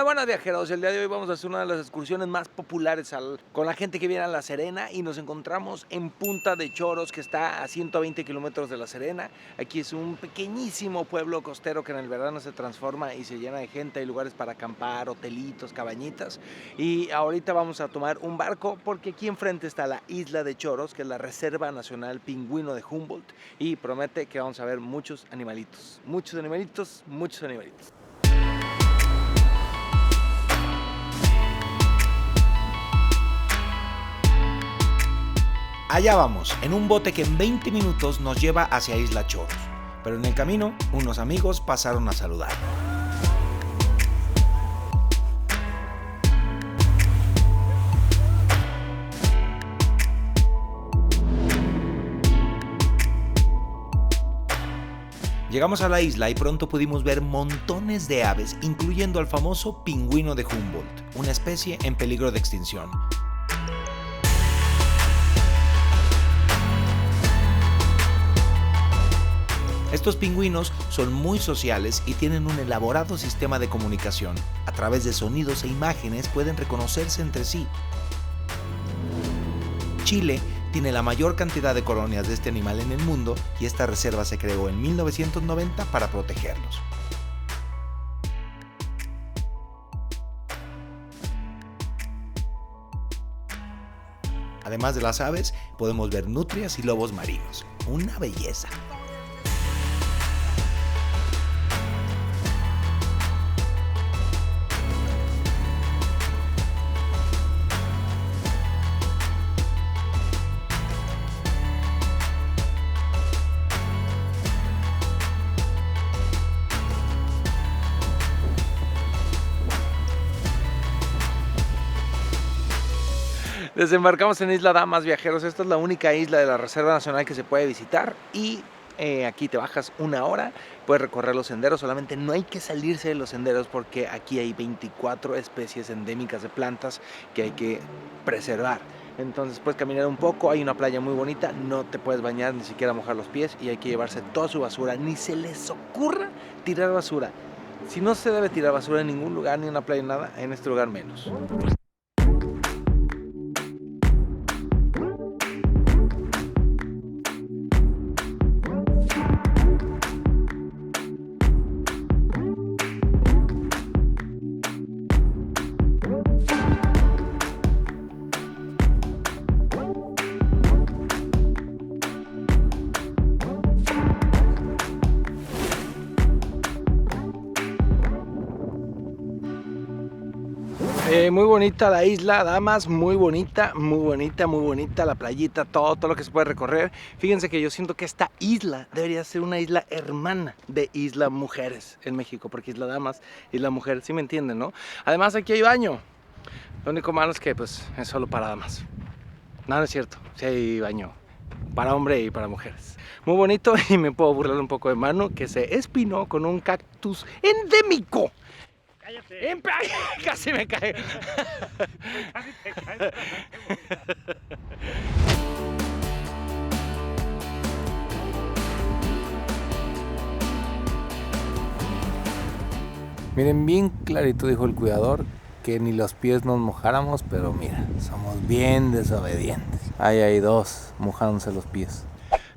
Buenas viajeros, el día de hoy vamos a hacer una de las excursiones más populares con la gente que viene a La Serena y nos encontramos en Punta de Choros, que está a 120 kilómetros de La Serena. Aquí es un pequeñísimo pueblo costero que en el verano se transforma y se llena de gente. Hay lugares para acampar, hotelitos, cabañitas, y ahorita vamos a tomar un barco porque aquí enfrente está la isla de Choros, que es la Reserva Nacional Pingüino de Humboldt, y promete que vamos a ver muchos animalitos, muchos animalitos, muchos animalitos. Allá vamos, en un bote que en 20 minutos nos lleva hacia Isla Choros. Pero en el camino, unos amigos pasaron a saludar. Llegamos a la isla y pronto pudimos ver montones de aves, incluyendo al famoso pingüino de Humboldt, una especie en peligro de extinción. Estos pingüinos son muy sociales y tienen un elaborado sistema de comunicación. A través de sonidos e imágenes pueden reconocerse entre sí. Chile tiene la mayor cantidad de colonias de este animal en el mundo y esta reserva se creó en 1990 para protegerlos. Además de las aves, podemos ver nutrias y lobos marinos. Una belleza. Desembarcamos en Isla Damas, viajeros. Esta es la única isla de la Reserva Nacional que se puede visitar y aquí te bajas una hora, puedes recorrer los senderos, solamente no hay que salirse de los senderos porque aquí hay 24 especies endémicas de plantas que hay que preservar. Entonces puedes caminar un poco, hay una playa muy bonita, no te puedes bañar ni siquiera mojar los pies y hay que llevarse toda su basura, ni se les ocurra tirar basura. Si no se debe tirar basura en ningún lugar, ni en una playa, nada, en este lugar menos. Muy bonita la isla Damas, muy bonita, la playita, todo lo que se puede recorrer. Fíjense que yo siento que esta isla debería ser una isla hermana de Isla Mujeres en México, porque Isla Damas, Isla Mujeres, ¿sí me entienden, no? Además aquí hay baño, lo único malo es que pues es solo para damas. No es cierto, sí hay baño para hombre y para mujeres. Muy bonito y me puedo burlar un poco de Manu, que se espinó con un cactus endémico. Cállate. Casi me cae. Casi te caes. Miren, bien clarito dijo el cuidador que ni los pies nos mojáramos, pero mira, somos bien desobedientes. Ahí hay dos mojándose los pies.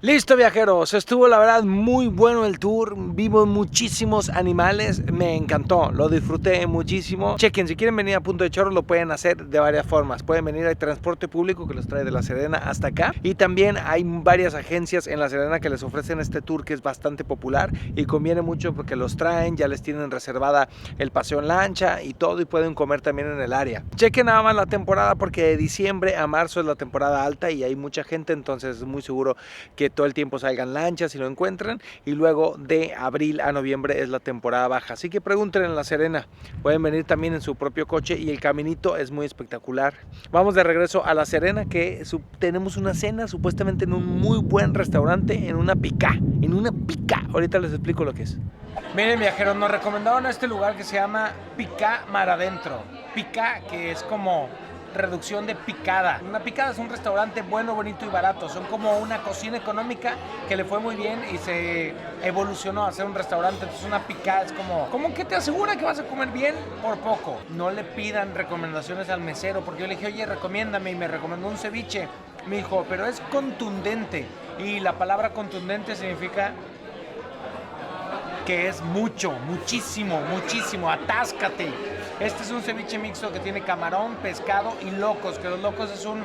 Listo, viajeros, estuvo la verdad muy bueno el tour, vimos muchísimos animales, me encantó, lo disfruté muchísimo. Chequen, si quieren venir a Punta de Choros lo pueden hacer de varias formas, pueden venir, hay transporte público que los trae de La Serena hasta acá y también hay varias agencias en La Serena que les ofrecen este tour que es bastante popular y conviene mucho porque los traen, ya les tienen reservada el paseo en lancha y todo y pueden comer también en el área. Chequen nada más la temporada porque de diciembre a marzo es la temporada alta y hay mucha gente, entonces es muy seguro que todo el tiempo salgan lanchas si lo encuentran y luego de abril a noviembre es la temporada baja, así que pregunten en La Serena, pueden venir también en su propio coche y el caminito es muy espectacular. Vamos de regreso a La Serena que tenemos una cena supuestamente en un muy buen restaurante, en una pica, ahorita les explico lo que es. Miren, viajeros, nos recomendaron a este lugar que se llama Pica Mar Adentro, pica que es como reducción de picada. Una picada es un restaurante bueno, bonito y barato. Son como una cocina económica que le fue muy bien y se evolucionó a ser un restaurante. Entonces una picada es como que te asegura que vas a comer bien por poco. No le pidan recomendaciones al mesero, porque yo le dije, oye, recomiéndame, y me recomendó un ceviche. Me dijo, pero es contundente. Y la palabra contundente significa que es mucho, muchísimo, muchísimo, atáscate. Este es un ceviche mixto que tiene camarón, pescado y locos, que los locos es un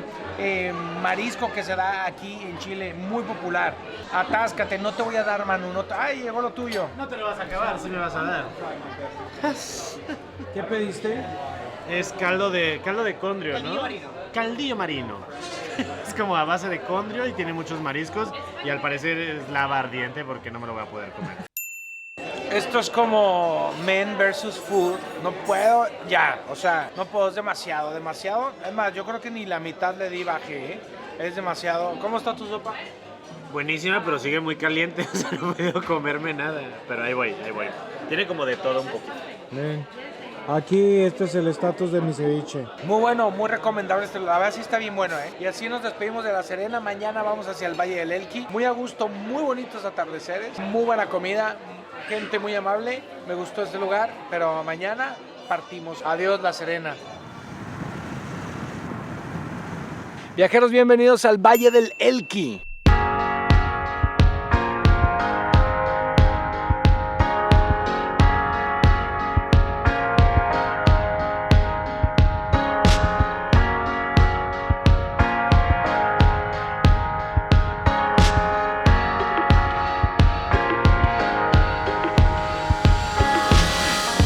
marisco que se da aquí en Chile, muy popular. Atáscate, no te voy a dar, Manu, ¡ay, llegó lo tuyo! No te lo vas a acabar, sí me vas a dar. ¿Qué pediste? Es caldo de condrio, ¿no? Caldillo marino. Caldillo marino. Es como a base de condrio y tiene muchos mariscos y al parecer es lava ardiente porque no me lo voy a poder comer. Esto es como Men versus Food. No puedo, ya, o sea, no puedo, es demasiado. Es más, yo creo que ni la mitad le di bajé, ¿eh? Es demasiado. ¿Cómo está tu sopa? Buenísima, pero sigue muy caliente, o sea, no puedo comerme nada. Pero ahí voy. Tiene como de todo un poquito. Bien. Aquí este es el estatus de mi ceviche. Muy bueno, muy recomendable. La verdad sí está bien bueno, ¿eh? Y así nos despedimos de La Serena. Mañana vamos hacia el Valle del Elqui. Muy a gusto, muy bonitos atardeceres, muy buena comida, gente muy amable. Me gustó este lugar, pero mañana partimos. Adiós, La Serena. Viajeros, bienvenidos al Valle del Elqui.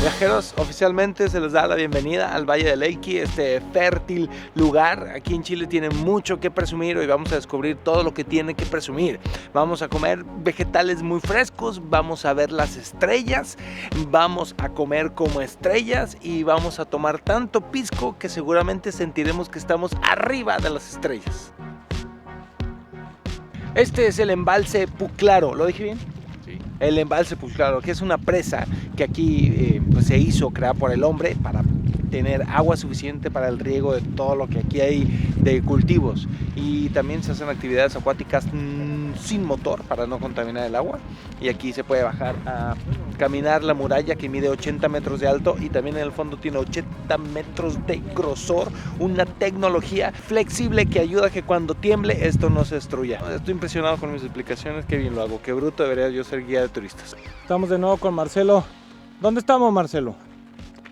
Viajeros, oficialmente se les da la bienvenida al Valle del Elqui, este fértil lugar. Aquí en Chile tiene mucho que presumir. Hoy vamos a descubrir todo lo que tiene que presumir. Vamos a comer vegetales muy frescos, vamos a ver las estrellas, vamos a comer como estrellas y vamos a tomar tanto pisco que seguramente sentiremos que estamos arriba de las estrellas. Este es el embalse Puclaro, ¿lo dije bien? El embalse Puclaro, que es una presa que aquí pues se hizo, creada por el hombre para tener agua suficiente para el riego de todo lo que aquí hay de cultivos. Y también se hacen actividades acuáticas sin motor para no contaminar el agua. Y aquí se puede bajar a caminar la muralla que mide 80 metros de alto y también en el fondo tiene 80 metros de grosor. Una tecnología flexible que ayuda a que cuando tiemble esto no se destruya. Estoy impresionado con mis explicaciones, qué bien lo hago, qué bruto debería yo ser guía de turistas. Estamos de nuevo con Marcelo. ¿Dónde estamos, Marcelo?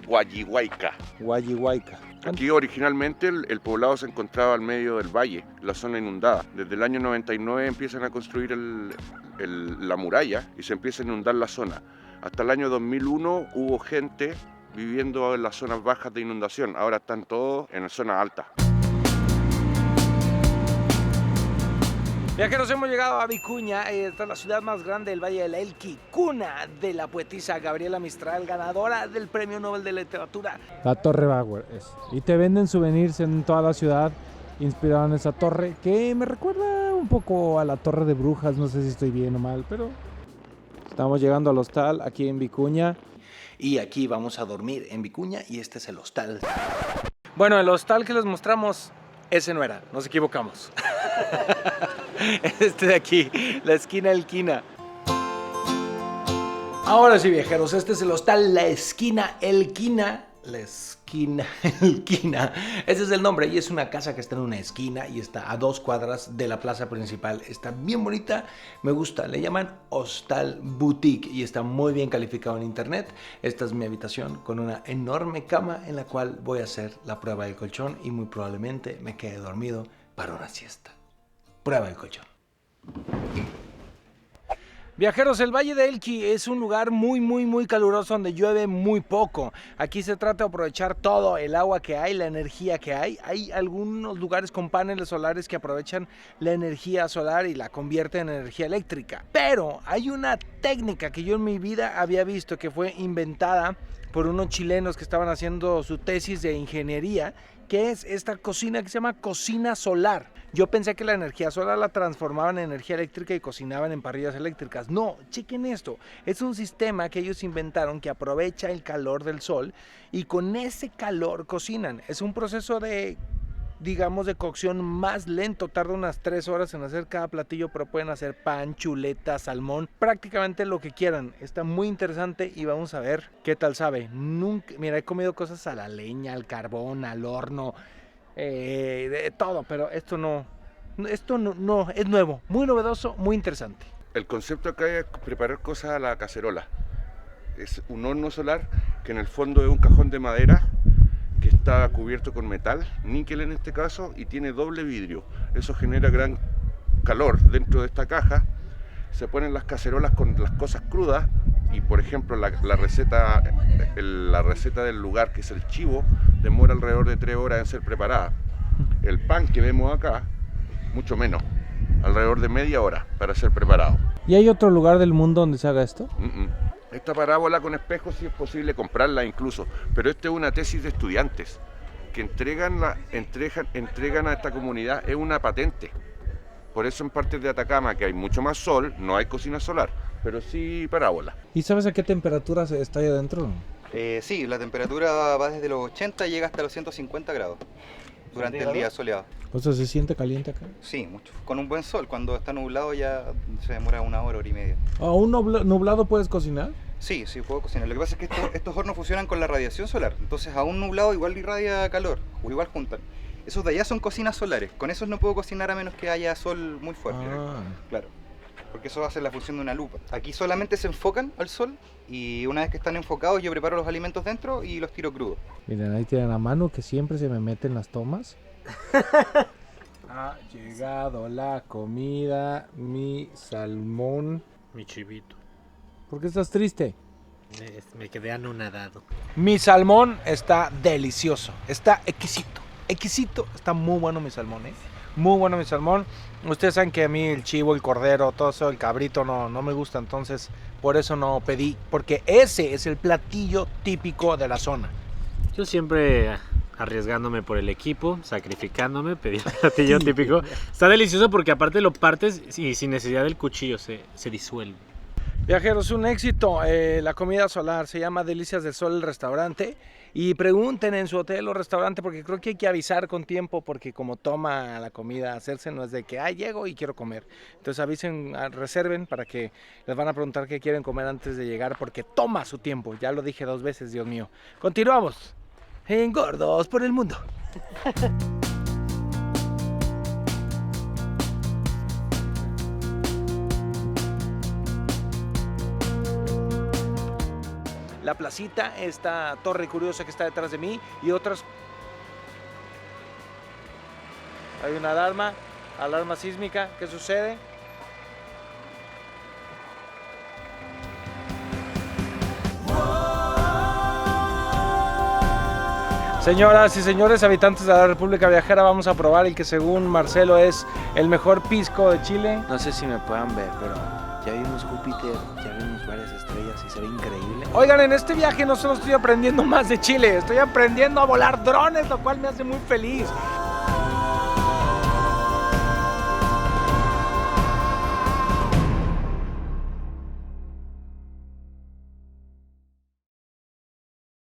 Guayihuayca. Guayihuayca. Aquí originalmente el poblado se encontraba al medio del valle, la zona inundada. Desde el año 99 empiezan a construir la muralla y se empieza a inundar la zona. Hasta el año 2001 hubo gente viviendo en las zonas bajas de inundación. Ahora están todos en la zona alta. Viajeros, hemos llegado a Vicuña, esta es la ciudad más grande del Valle del Elqui, cuna de la poetisa Gabriela Mistral, ganadora del Premio Nobel de Literatura. La Torre Bauer es. Y te venden souvenirs en toda la ciudad inspirado en esa torre, que me recuerda un poco a la Torre de Brujas, no sé si estoy bien o mal, pero estamos llegando al hostal aquí en Vicuña. Y aquí vamos a dormir en Vicuña y este es el hostal. Bueno, el hostal que les mostramos, ese no era, nos equivocamos. Este de aquí, la esquina Elquina. Ahora sí, viajeros, este es el hostal La Esquina Elquina. La Esquina Elquina. Ese es el nombre y es una casa que está en una esquina y está a 2 cuadras de la plaza principal. Está bien bonita, me gusta. Le llaman Hostal Boutique y está muy bien calificado en internet. Esta es mi habitación con una enorme cama en la cual voy a hacer la prueba del colchón y muy probablemente me quede dormido para una siesta. Prueba del colchón. Viajeros, el Valle de Elqui es un lugar muy caluroso donde llueve muy poco. Aquí se trata de aprovechar todo el agua que hay, la energía que hay. Hay algunos lugares con paneles solares que aprovechan la energía solar y la convierten en energía eléctrica. Pero hay una técnica que yo en mi vida había visto que fue inventada por unos chilenos que estaban haciendo su tesis de ingeniería, que es esta cocina que se llama cocina solar. Yo pensé que la energía solar la transformaban en energía eléctrica y cocinaban en parrillas eléctricas. No, chequen esto. Es un sistema que ellos inventaron que aprovecha el calor del sol y con ese calor cocinan. Es un proceso de digamos, de cocción más lento. Tarda unas 3 horas en hacer cada platillo, pero pueden hacer pan, chuleta, salmón, prácticamente lo que quieran. Está muy interesante y vamos a ver qué tal sabe. Nunca, mira, he comido cosas a la leña, al carbón, al horno, de todo, pero esto no, es nuevo, muy novedoso, muy interesante. El concepto acá es preparar cosas a la cacerola. Es un horno solar que en el fondo es un cajón de madera que está cubierto con metal, níquel en este caso, y tiene doble vidrio. Eso genera gran calor dentro de esta caja. Se ponen las cacerolas con las cosas crudas y, por ejemplo, la receta del lugar, que es el chivo, demora alrededor de 3 horas en ser preparada. El pan que vemos acá, mucho menos, alrededor de media hora para ser preparado. ¿Y hay otro lugar del mundo donde se haga esto? Esta parábola con espejos sí es posible comprarla incluso, pero esta es una tesis de estudiantes que entregan a esta comunidad, es una patente. Por eso en partes de Atacama, que hay mucho más sol, no hay cocina solar, pero sí parábola. ¿Y sabes a qué temperatura está ahí adentro? Sí, la temperatura va desde los 80 y llega hasta los 150 grados durante el día soleado. O sea, ¿se siente caliente acá? Sí, mucho. Con un buen sol. Cuando está nublado ya se demora 1 hora, hora y media. ¿A un nublado puedes cocinar? Sí, sí puedo cocinar. Lo que pasa es que estos hornos funcionan con la radiación solar. Entonces a un nublado igual irradia calor, o igual juntan. Esos de allá son cocinas solares. Con esos no puedo cocinar a menos que haya sol muy fuerte. Claro. Porque eso hace la función de una lupa. Aquí solamente se enfocan al sol y una vez que están enfocados yo preparo los alimentos dentro y los tiro crudos. Miren, ahí tienen a Manu que siempre se me mete en las tomas. Ha llegado la comida, mi salmón. Mi chivito. ¿Por qué estás triste? Me quedé anonadado. Mi salmón está delicioso, está exquisito, está muy bueno mi salmón, muy bueno mi salmón. Ustedes saben que a mí el chivo, el cordero, todo eso, el cabrito no me gusta, entonces por eso no pedí, porque ese es el platillo típico de la zona. Yo siempre arriesgándome por el equipo, sacrificándome, pedí el platillo típico. Está delicioso porque aparte lo partes y sin necesidad del cuchillo se disuelve. Viajeros, un éxito, la comida solar, se llama Delicias del Sol el restaurante, y pregunten en su hotel o restaurante porque creo que hay que avisar con tiempo, porque como toma la comida hacerse no es de que llego y quiero comer. Entonces avisen, reserven, para que les van a preguntar qué quieren comer antes de llegar, porque toma su tiempo. Ya lo dije 2 veces, Dios mío. Continuamos en Gordos por el Mundo. La placita, esta torre curiosa que está detrás de mí, y otras. Hay una alarma sísmica. ¿Qué sucede? Señoras y señores habitantes de la República Viajera, vamos a probar el que según Marcelo es el mejor pisco de Chile. No sé si me puedan ver, pero ya vimos Júpiter, ya vimos varias estrellas y se ve increíble. Oigan, en este viaje no solo estoy aprendiendo más de Chile, estoy aprendiendo a volar drones, lo cual me hace muy feliz.